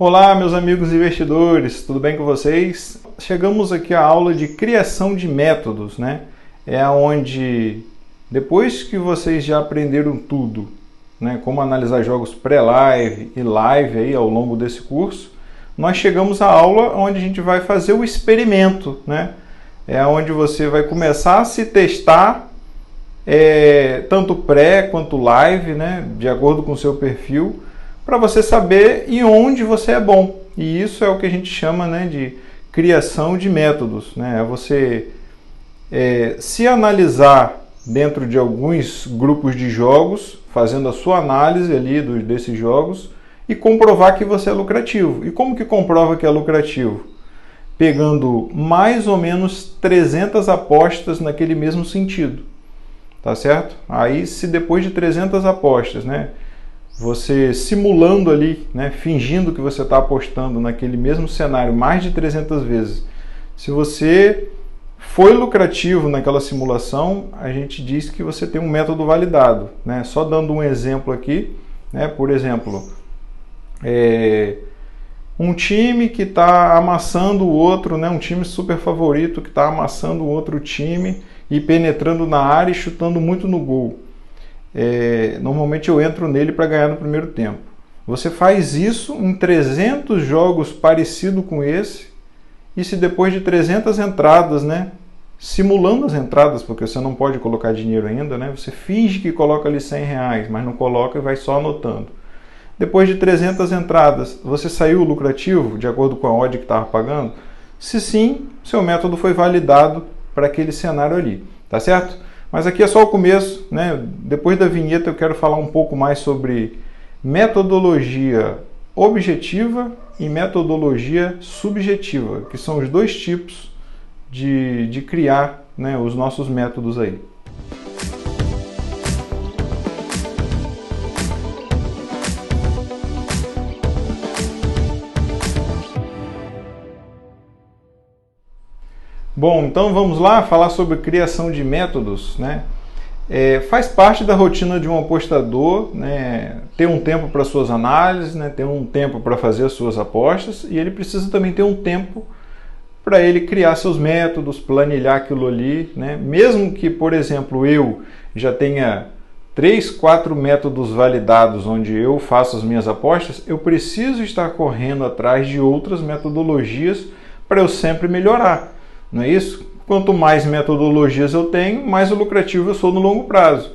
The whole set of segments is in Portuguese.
Olá, meus amigos investidores, tudo bem com vocês? Chegamos aqui à aula de criação de métodos, né? É onde, depois que vocês já aprenderam tudo, né, como analisar jogos pré-live e live aí ao longo desse curso, nós chegamos à aula onde a gente vai fazer o experimento, né? É onde você vai começar a se testar, tanto pré quanto live, né, de acordo com o seu perfil, para você saber em onde você é bom. E isso é o que a gente chama, né, de criação de métodos, né? É você se analisar dentro de alguns grupos de jogos, fazendo a sua análise ali desses jogos e comprovar que você é lucrativo. E como que comprova que é lucrativo? Pegando mais ou menos 300 apostas naquele mesmo sentido, tá certo? Aí, se depois de 300 apostas, né, você simulando ali, né, fingindo que você está apostando naquele mesmo cenário mais de 300 vezes, se você foi lucrativo naquela simulação, a gente diz que você tem um método validado, né? Só dando um exemplo aqui, né, por exemplo, um time que está amassando o outro, né, um time super favorito que está amassando o outro time e penetrando na área e chutando muito no gol. Normalmente eu entro nele para ganhar no primeiro tempo. Você faz isso em 300 jogos parecido com esse, e se depois de 300 entradas, né, simulando as entradas, porque você não pode colocar dinheiro ainda, né, você finge que coloca ali R$100, mas não coloca e vai só anotando. Depois de 300 entradas, você saiu lucrativo de acordo com a odd que estava pagando? Se sim, seu método foi validado para aquele cenário ali, tá certo? Mas aqui é só o começo, né? Depois da vinheta eu quero falar um pouco mais sobre metodologia objetiva e metodologia subjetiva, que são os dois tipos de criar, né, os nossos métodos aí. Bom, então vamos lá falar sobre criação de métodos, né? Faz parte da rotina de um apostador, né, ter um tempo para suas análises, né, ter um tempo para fazer as suas apostas, e ele precisa também ter um tempo para ele criar seus métodos, planilhar aquilo ali, né? Mesmo que, por exemplo, eu já tenha 3, 4 métodos validados onde eu faço as minhas apostas, eu preciso estar correndo atrás de outras metodologias para eu sempre melhorar. Não é isso? Quanto mais metodologias eu tenho, mais lucrativo eu sou no longo prazo.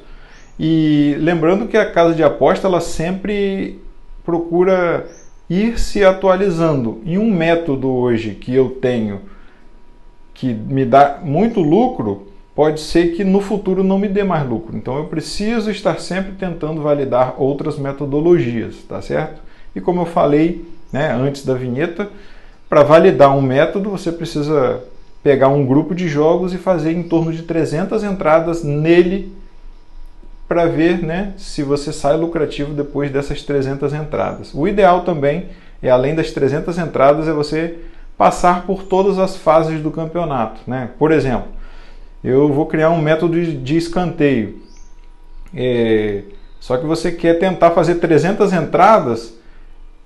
E lembrando que a casa de aposta ela sempre procura ir se atualizando. E um método hoje que eu tenho que me dá muito lucro, pode ser que no futuro não me dê mais lucro. Então eu preciso estar sempre tentando validar outras metodologias, tá certo? E como eu falei, né, antes da vinheta, para validar um método você precisa pegar um grupo de jogos e fazer em torno de 300 entradas nele para ver, né, se você sai lucrativo depois dessas 300 entradas. O ideal também é, além das 300 entradas, é você passar por todas as fases do campeonato, né? Por exemplo, eu vou criar um método de escanteio. Só que você quer tentar fazer 300 entradas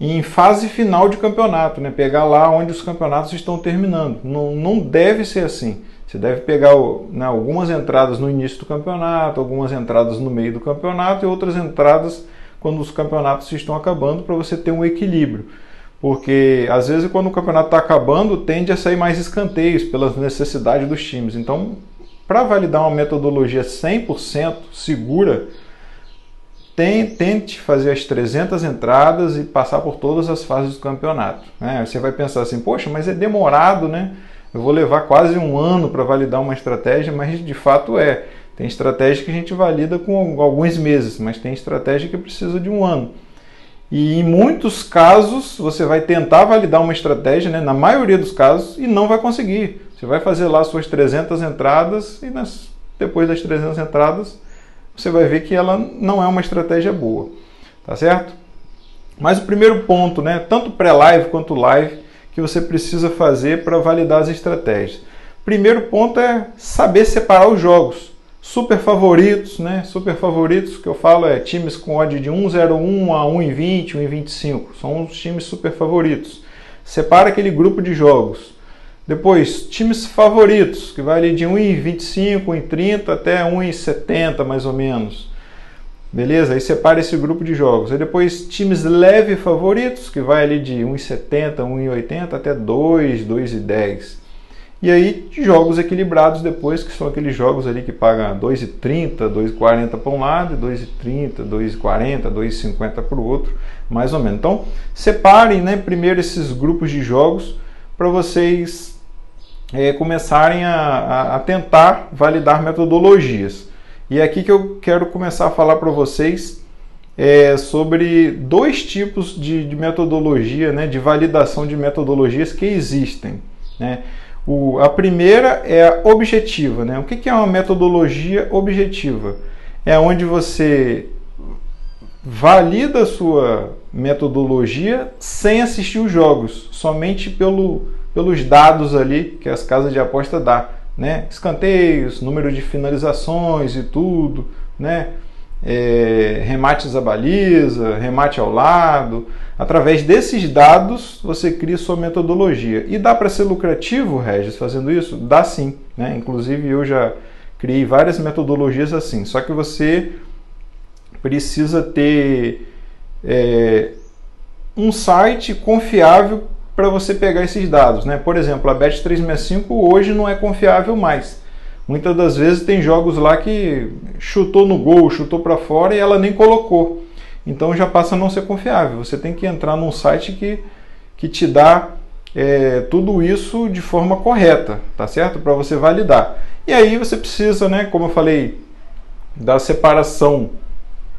em fase final de campeonato, né? Pegar lá onde os campeonatos estão terminando. Não deve ser assim. Você deve pegar, né, algumas entradas no início do campeonato, algumas entradas no meio do campeonato e outras entradas quando os campeonatos estão acabando, para você ter um equilíbrio. Porque às vezes quando o campeonato está acabando, tende a sair mais escanteios pelas necessidades dos times. Então, para validar uma metodologia 100% segura, tente fazer as 300 entradas e passar por todas as fases do campeonato, né? Você vai pensar assim, poxa, mas é demorado, né? Eu vou levar quase um ano para validar uma estratégia, mas de fato é. Tem estratégia que a gente valida com alguns meses, mas tem estratégia que precisa de um ano. E em muitos casos você vai tentar validar uma estratégia, né, na maioria dos casos, e não vai conseguir. Você vai fazer lá suas 300 entradas e depois das 300 entradas você vai ver que ela não é uma estratégia boa, tá certo? Mas o primeiro ponto, né, tanto pré-live quanto live, que você precisa fazer para validar as estratégias. Primeiro ponto é saber separar os jogos. Super favoritos, né? Super favoritos que eu falo é times com odd de 1,01 a 1,20, 1,25. São os times super favoritos. Separa aquele grupo de jogos. Depois, times favoritos, que vai ali de 1,25, 1,30 até 1,70 mais ou menos. Beleza? Aí separa esse grupo de jogos. Aí depois, times leve favoritos, que vai ali de 1,70, 1,80 até 2, 2,10. E aí, jogos equilibrados depois, que são aqueles jogos ali que pagam 2,30, 2,40 para um lado, 2,30, 2,40, 2,50 para o outro, mais ou menos. Então, separem, né, primeiro esses grupos de jogos para vocês começarem a tentar validar metodologias. E é aqui que eu quero começar a falar para vocês sobre dois tipos de metodologia, né, de validação de metodologias que existem, né? A primeira é a objetiva, né? O que é uma metodologia objetiva? É onde você valida a sua metodologia sem assistir os jogos, somente pelos dados ali que as casas de aposta dão, né? Escanteios, número de finalizações e tudo, né? Remates à baliza, remate ao lado. Através desses dados você cria sua metodologia. E dá para ser lucrativo, Regis, fazendo isso? Dá sim, né? Inclusive eu já criei várias metodologias assim, só que você precisa ter um site confiável para você pegar esses dados, né? Por exemplo, a Bet365 hoje não é confiável mais. Muitas das vezes tem jogos lá que chutou no gol, chutou para fora e ela nem colocou. Então já passa a não ser confiável. Você tem que entrar num site que te dá tudo isso de forma correta, tá certo? Para você validar. E aí você precisa, né, como eu falei, da separação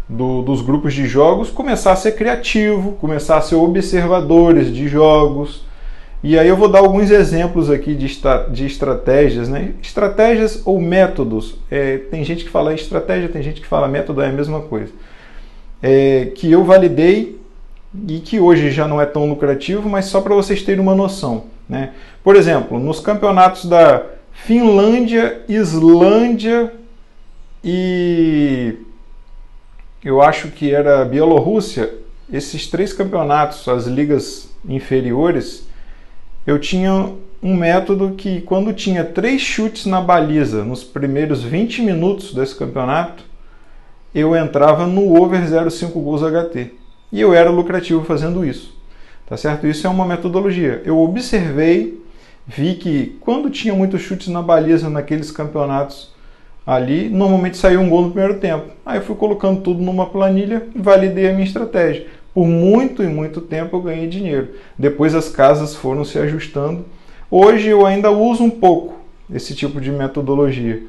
dos grupos de jogos, começar a ser criativo, começar a ser observadores de jogos. E aí eu vou dar alguns exemplos aqui de estratégias, né? Estratégias ou métodos. Tem gente que fala estratégia, tem gente que fala método, é a mesma coisa. Que eu validei e que hoje já não é tão lucrativo, mas só para vocês terem uma noção, né? Por exemplo, nos campeonatos da Finlândia, Islândia e eu acho que era Bielorrússia, esses três campeonatos, as ligas inferiores, eu tinha um método que quando tinha 3 chutes na baliza nos primeiros 20 minutos desse campeonato, eu entrava no over 0,5 gols HT. E eu era lucrativo fazendo isso. Tá certo? Isso é uma metodologia. Eu observei, vi que quando tinha muitos chutes na baliza naqueles campeonatos ali, normalmente saiu um gol no primeiro tempo. Aí eu fui colocando tudo numa planilha e validei a minha estratégia. Por muito e muito tempo eu ganhei dinheiro. Depois as casas foram se ajustando. Hoje eu ainda uso um pouco esse tipo de metodologia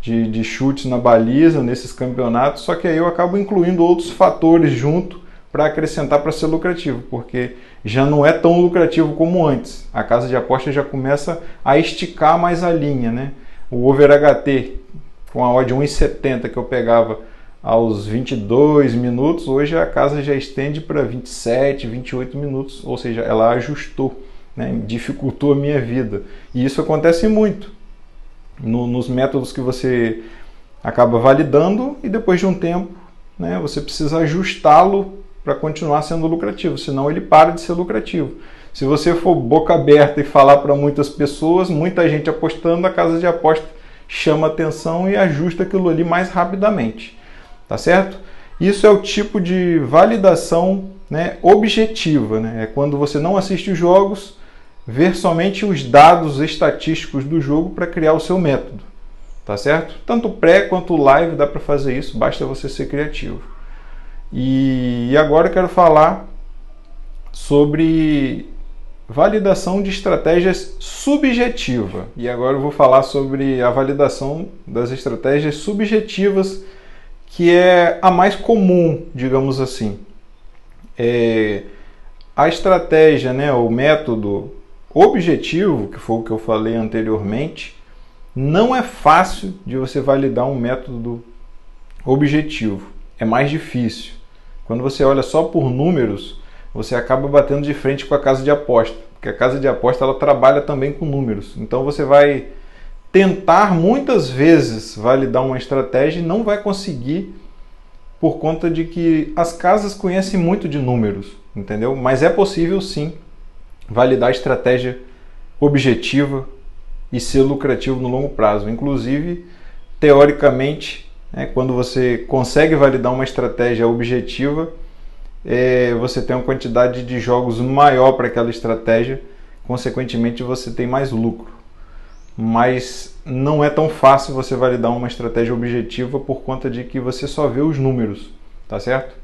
de chutes na baliza nesses campeonatos, só que aí eu acabo incluindo outros fatores junto para acrescentar para ser lucrativo, porque já não é tão lucrativo como antes. A casa de aposta já começa a esticar mais a linha, né? O over HT com a odd 1,70 que eu pegava aos 22 minutos, hoje a casa já estende para 27, 28 minutos, ou seja, ela ajustou, né? Dificultou a minha vida. E isso acontece muito nos métodos que você acaba validando e depois de um tempo, né, você precisa ajustá-lo para continuar sendo lucrativo, senão ele para de ser lucrativo. Se você for boca aberta e falar para muitas pessoas, muita gente apostando, a casa de aposta chama atenção e ajusta aquilo ali mais rapidamente. Tá certo? Isso é o tipo de validação, né, objetiva, né? É quando você não assiste os jogos, ver somente os dados estatísticos do jogo para criar o seu método. Tá certo? Tanto pré quanto live dá para fazer isso, basta você ser criativo. E agora eu quero falar sobre validação de estratégias subjetiva. E agora eu vou falar sobre a validação das estratégias subjetivas, que é a mais comum, digamos assim. A estratégia, né, o método objetivo, que foi o que eu falei anteriormente, não é fácil de você validar um método objetivo. É mais difícil. Quando você olha só por números, você acaba batendo de frente com a casa de aposta, porque a casa de aposta ela trabalha também com números. Então você vai tentar muitas vezes validar uma estratégia e não vai conseguir por conta de que as casas conhecem muito de números, entendeu? Mas é possível sim validar estratégia objetiva e ser lucrativo no longo prazo. Inclusive, teoricamente, quando você consegue validar uma estratégia objetiva, você tem uma quantidade de jogos maior para aquela estratégia, consequentemente você tem mais lucro. Mas não é tão fácil você validar uma estratégia objetiva por conta de que você só vê os números, tá certo?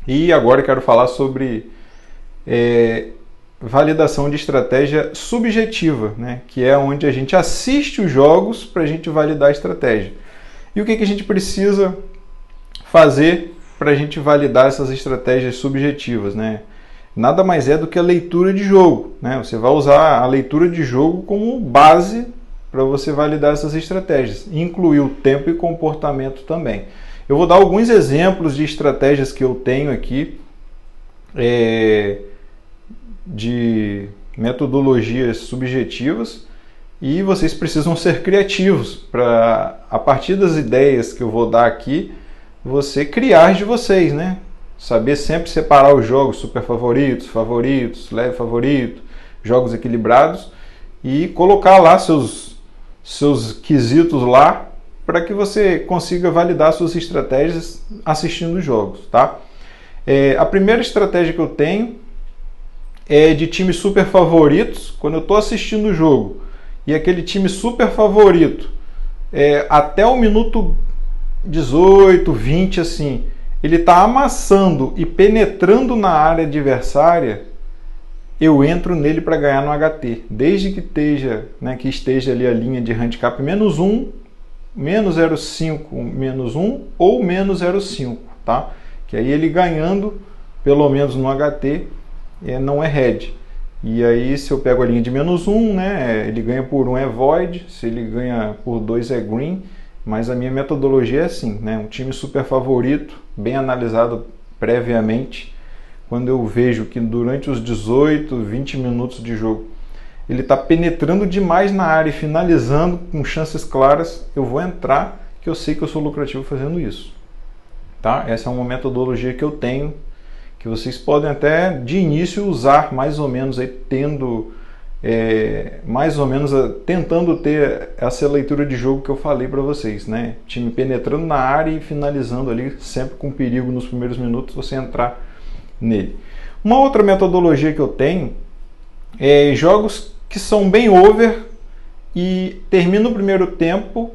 E agora eu quero falar sobre validação de estratégia subjetiva, né? Que é onde a gente assiste os jogos para a gente validar a estratégia. E o que a gente precisa fazer para a gente validar essas estratégias subjetivas, né? Nada mais é do que a leitura de jogo, né? Você vai usar a leitura de jogo como base para você validar essas estratégias, incluir o tempo e comportamento também. Eu vou dar alguns exemplos de estratégias que eu tenho aqui, de metodologias subjetivas, e vocês precisam ser criativos para, a partir das ideias que eu vou dar aqui, você criar de vocês, né? Saber sempre separar os jogos super favoritos, favoritos, leve favorito, jogos equilibrados e colocar lá seus quesitos lá para que você consiga validar suas estratégias assistindo os jogos, tá? A primeira estratégia que eu tenho é de times super favoritos. Quando eu estou assistindo o jogo e aquele time super favorito, até o minuto 18, 20, assim, ele está amassando e penetrando na área adversária, eu entro nele para ganhar no HT, desde que esteja ali a linha de handicap menos 1, menos 0,5, menos 1 ou menos 0,5, tá? Que aí ele ganhando, pelo menos no HT, não é head. E aí se eu pego a linha de menos 1, né, ele ganha por 1 é void, se ele ganha por 2 é green, mas a minha metodologia é assim, né, um time super favorito, bem analisado previamente, quando eu vejo que durante os 18, 20 minutos de jogo ele está penetrando demais na área e finalizando com chances claras, eu vou entrar, que eu sei que eu sou lucrativo fazendo isso. Tá? Essa é uma metodologia que eu tenho, que vocês podem até de início usar mais ou menos aí, tentando ter essa leitura de jogo que eu falei para vocês, né? Time penetrando na área e finalizando ali, sempre com perigo nos primeiros minutos você entrar nele. Uma outra metodologia que eu tenho é jogos que são bem over e termina o primeiro tempo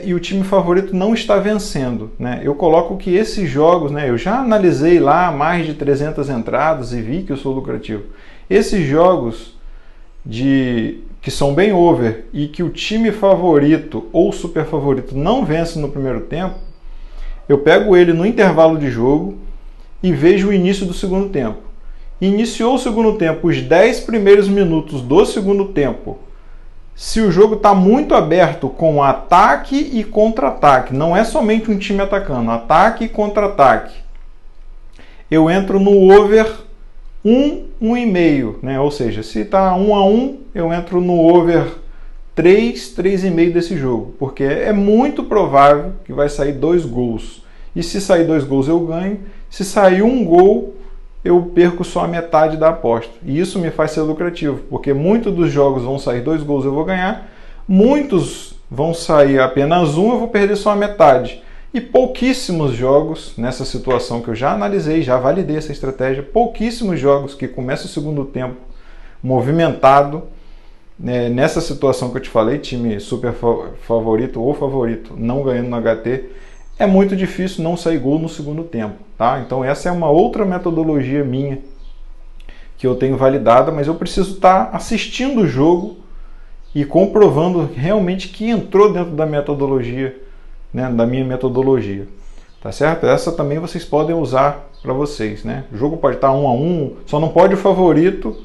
e o time favorito não está vencendo, né? Eu coloco que esses jogos, né, eu já analisei lá mais de 300 entradas e vi que eu sou lucrativo. Esses jogos que são bem over e que o time favorito ou super favorito não vence no primeiro tempo, eu pego ele no intervalo de jogo e vejo o início do segundo tempo. Iniciou o segundo tempo, os 10 primeiros minutos do segundo tempo. Se o jogo está muito aberto com ataque e contra-ataque, não é somente um time atacando, ataque e contra-ataque, eu entro no over 1,5, né? Ou seja, se está 1-1, eu entro no over 3,5 desse jogo, porque é muito provável que vai sair 2 gols. E se sair 2 gols eu ganho, se sair 1 gol eu perco só a metade da aposta. E isso me faz ser lucrativo, porque muitos dos jogos vão sair 2 gols, eu vou ganhar. Muitos vão sair apenas 1, eu vou perder só a metade. E pouquíssimos jogos, nessa situação que eu já analisei, já validei essa estratégia, pouquíssimos jogos que começam o segundo tempo movimentado, né, nessa situação que eu te falei, time super favorito ou favorito não ganhando no HT, é muito difícil não sair gol no segundo tempo, tá? Então essa é uma outra metodologia minha que eu tenho validada, mas eu preciso estar assistindo o jogo e comprovando realmente que entrou dentro da metodologia, né, da minha metodologia, tá certo? Essa também vocês podem usar para vocês, né? O jogo pode estar 1-1, só não pode o favorito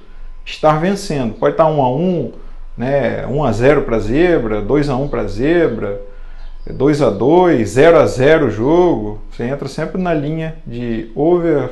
estar vencendo. Pode estar 1-1, né, 1-0 para zebra, 2-1 para zebra, 2-2, 0-0 o jogo. Você entra sempre na linha de over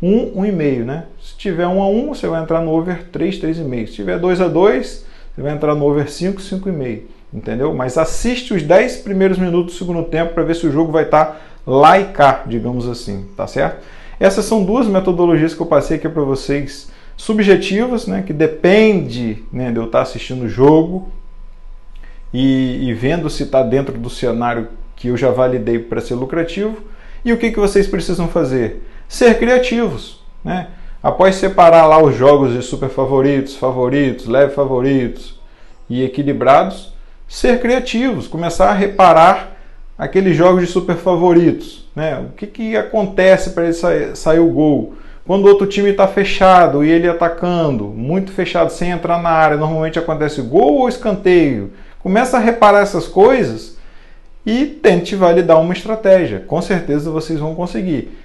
1,5, né? Se tiver 1-1, você vai entrar no over 3,5. Se tiver 2-2, você vai entrar no over 5, 5,5, entendeu? Mas assiste os 10 primeiros minutos do segundo tempo para ver se o jogo vai estar lá e cá, digamos assim, tá certo? Essas são duas metodologias que eu passei aqui para vocês, subjetivas, né, que depende, né, de eu estar assistindo o jogo e vendo se está dentro do cenário que eu já validei para ser lucrativo. E o que vocês precisam fazer? Ser criativos, né? Após separar lá os jogos de super favoritos, favoritos, leve favoritos e equilibrados, ser criativos, começar a reparar aqueles jogos de super favoritos, né? O que acontece para ele sair o gol? Quando o outro time está fechado e ele atacando, muito fechado, sem entrar na área, normalmente acontece gol ou escanteio. Começa a reparar essas coisas e tente validar uma estratégia. Com certeza vocês vão conseguir.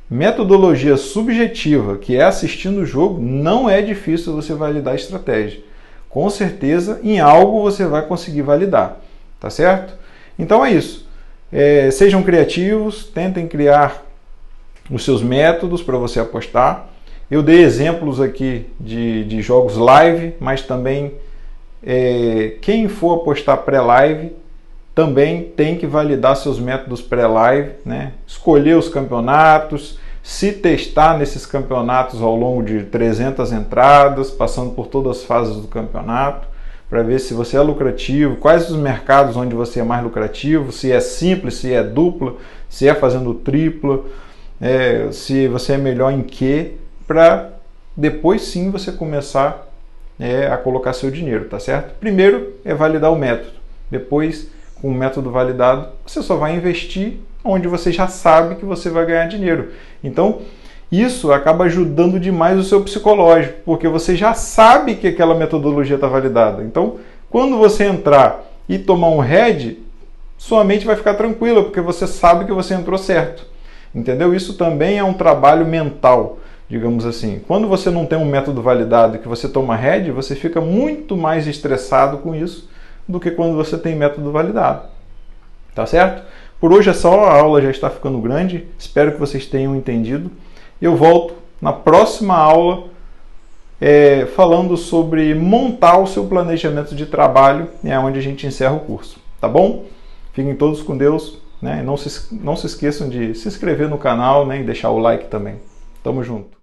Metodologia subjetiva, que é assistindo o jogo, não é difícil você validar a estratégia. Com certeza, em algo você vai conseguir validar, tá certo? Então é isso. Sejam criativos, tentem criar os seus métodos para você apostar. Eu dei exemplos aqui de jogos live, mas também quem for apostar pré-live também tem que validar seus métodos pré-live, né? Escolher os campeonatos, se testar nesses campeonatos ao longo de 300 entradas, passando por todas as fases do campeonato, para ver se você é lucrativo, quais os mercados onde você é mais lucrativo, se é simples, se é dupla, se é fazendo tripla, se você é melhor em quê, para depois sim você começar a colocar seu dinheiro, tá certo? Primeiro é validar o método, depois com o método validado, você só vai investir onde você já sabe que você vai ganhar dinheiro. Então, isso acaba ajudando demais o seu psicológico, porque você já sabe que aquela metodologia está validada. Então, quando você entrar e tomar um head, sua mente vai ficar tranquila, porque você sabe que você entrou certo. Entendeu? Isso também é um trabalho mental, digamos assim. Quando você não tem um método validado e que você toma head, você fica muito mais estressado com isso do que quando você tem método validado. Tá certo? Por hoje é só, a aula já está ficando grande, espero que vocês tenham entendido. Eu volto na próxima aula falando sobre montar o seu planejamento de trabalho, é onde a gente encerra o curso. Tá bom? Fiquem todos com Deus, né? Não se esqueçam de se inscrever no canal, né? E deixar o like também. Tamo junto!